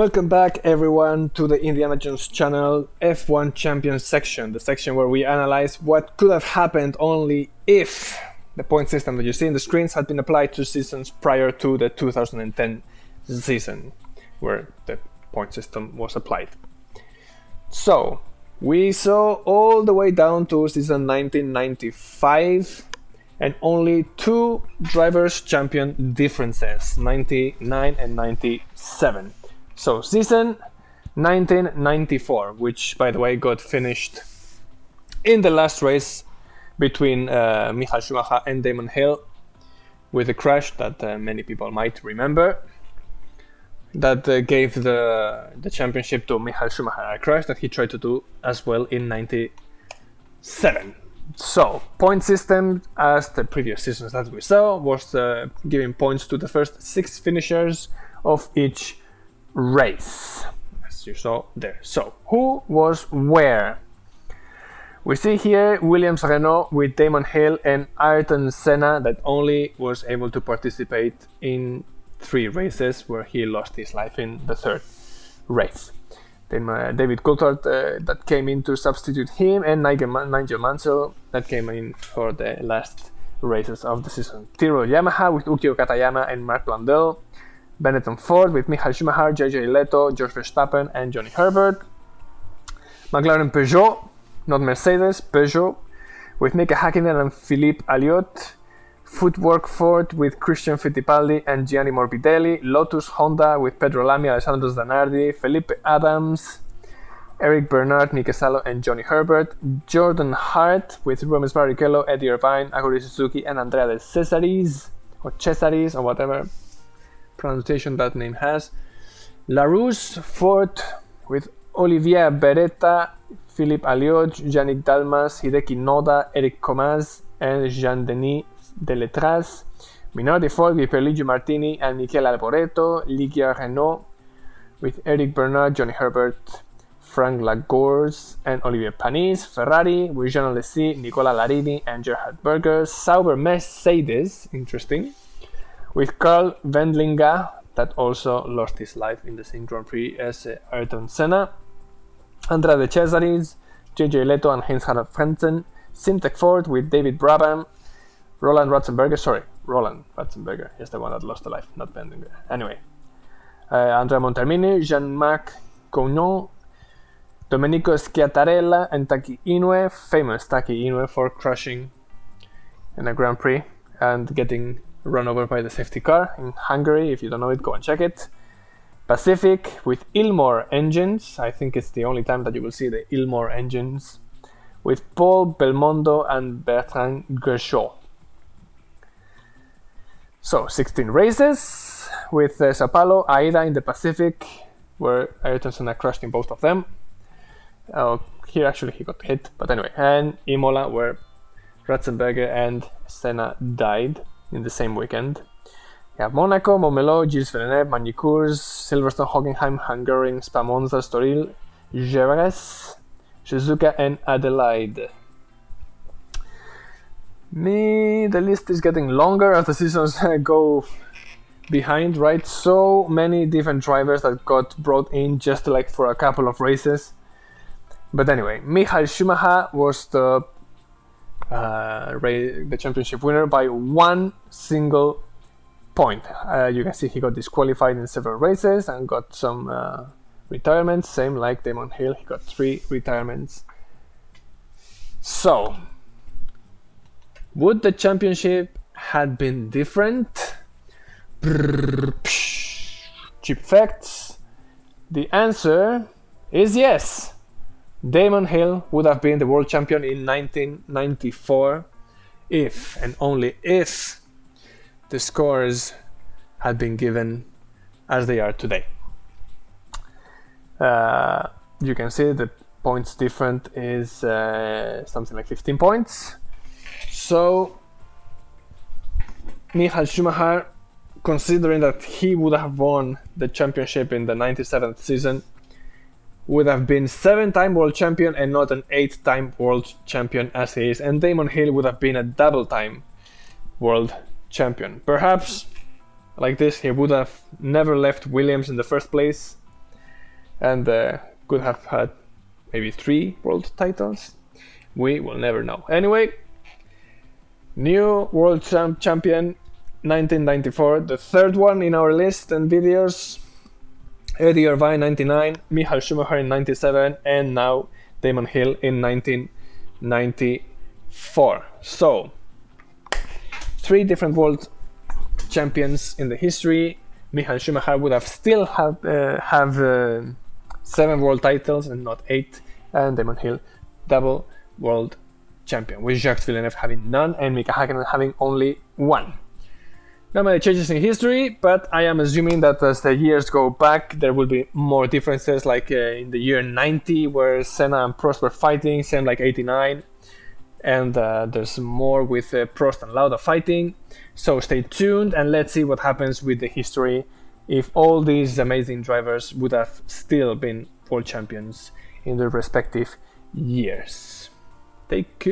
Welcome back, everyone, to the Indiana Jones channel F1 Champions section, the section where we analyze what could have happened only if the point system that you see in the screens had been applied to seasons prior to the 2010 season, where the point system was applied. So, we saw all the way down to season 1995, and only two drivers' champion differences, 99 and 97. So, season 1994, which, by the way, got finished in the last race between Michael Schumacher and Damon Hill with a crash that many people might remember. That gave the championship to Michael Schumacher, a crash that he tried to do as well in 97. So, point system, as the previous seasons that we saw, was giving points to the first 6 finishers of each race, as you saw there. So, who was where? We see here Williams Renault with Damon Hill and Ayrton Senna that only was able to participate in 3 races, where he lost his life in the 3rd race. Then David Coulthard that came in to substitute him, and Nigel Mansell that came in for the last races of the season. Tyrrell Yamaha with Ukio Katayama and Mark Blundell. Benetton Ford with Michael Schumacher, JJ Leto, George Verstappen and Johnny Herbert. McLaren Peugeot, not Mercedes, Peugeot, with Mika Hakkinen and Philippe Alliot. Footwork Ford with Christian Fittipaldi and Gianni Morbidelli. Lotus Honda with Pedro Lamy, Alessandro Zanardi, Felipe Adams, Eric Bernard, Niki Salo and Johnny Herbert. Jordan Hart with Rubens Barrichello, Eddie Irvine, Aguri Suzuki and Andrea De Cesaris, or Cesaris, or whatever pronunciation that name has. Larousse Ford with Olivier Beretta, Philippe Alliot, Yannick Dalmas, Hideki Noda, Eric Comas and Jean-Denis Deletraz. Minardi Ford with Pierluigi Martini and Michele Alboreto. Ligia Renault with Eric Bernard, Johnny Herbert, Frank Lagors and Olivier Panis. Ferrari with Jean Alesi, Nicola Larini and Gerhard Berger. Sauber Mercedes, interesting, with Carl Wendlinger, that also lost his life in the same Grand Prix as Ayrton Senna. Andrea De Cesaris, JJ Leto and Heinz-Harald Frentzen. Simtek Ford with David Brabham. Roland Ratzenberger, he's the one that lost the life, not Bendinger. Anyway, Andrea Montermini, Jean-Marc Cognon, Domenico Schiattarella and Taki Inoue, famous Taki Inoue for crashing in a Grand Prix and getting run over by the safety car in Hungary. If you don't know it, go and check it. Pacific with Ilmor engines, I think it's the only time that you will see the Ilmor engines, with Paul Belmondo and Bertrand Gerchot. So, 16 races with Sao Paulo, Aida in the Pacific, where Ayrton Senna crashed in both of them. Here actually he got hit, but anyway. And Imola, where Ratzenberger and Senna died in the same weekend. You have Monaco, Montmeló, Gilles Villeneuve, Magny-Cours, Silverstone, Hockenheim, Hungary, Spa Monza, Estoril, Jerez, Suzuka and Adelaide. The list is getting longer as the seasons go behind, right? So many different drivers that got brought in just like for a couple of races. But anyway, Michael Schumacher was the championship winner by 1 single point. You can see he got disqualified in several races and got some retirements, same like Damon Hill, he got 3 retirements. So, would the championship had been different? Cheap facts. The answer is yes. Damon Hill would have been the world champion in 1994 if, and only if, the scores had been given as they are today. You can see the points different is something like 15 points. So, Michael Schumacher, considering that he would have won the championship in the 97th season, would have been 7-time world champion and not an 8-time world champion as he is, and Damon Hill would have been a double-time world champion. Perhaps like this he would have never left Williams in the first place, and could have had maybe 3 world titles. We will never know. Anyway, new world champion 1994, the third one in our list and videos. Eddie Irvine 99, Michael Schumacher in 97, and now Damon Hill in 1994. So 3 different world champions in the history. Michael Schumacher would have still have 7 world titles and not 8, and Damon Hill double world champion, with Jacques Villeneuve having none and Mika Hakkinen having only 1. Not many changes in history, but I am assuming that as the years go back, there will be more differences, like in the year 90, where Senna and Prost were fighting, same like 89, and there's more with Prost and Lauda fighting. So stay tuned and let's see what happens with the history if all these amazing drivers would have still been world champions in their respective years. Take care.